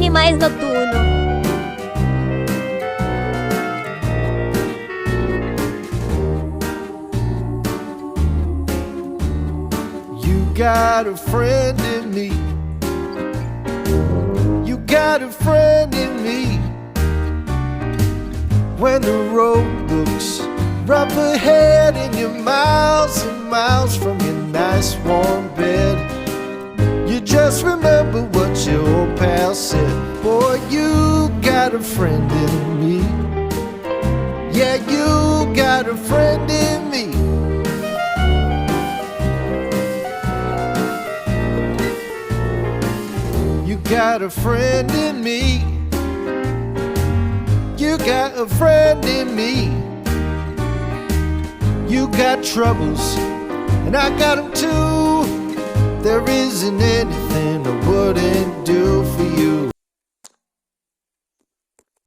Animais noturno. You got a friend in me. You got a friend in me. When the road looks rough ahead and you're miles and miles from your nice warm bed, you just remember what your old pal said. Boy, you got a friend in me. Yeah, you got a friend in me. You got a friend in me. You got a friend in me. You got troubles, and I got them too. There isn't anything I wouldn't do for you.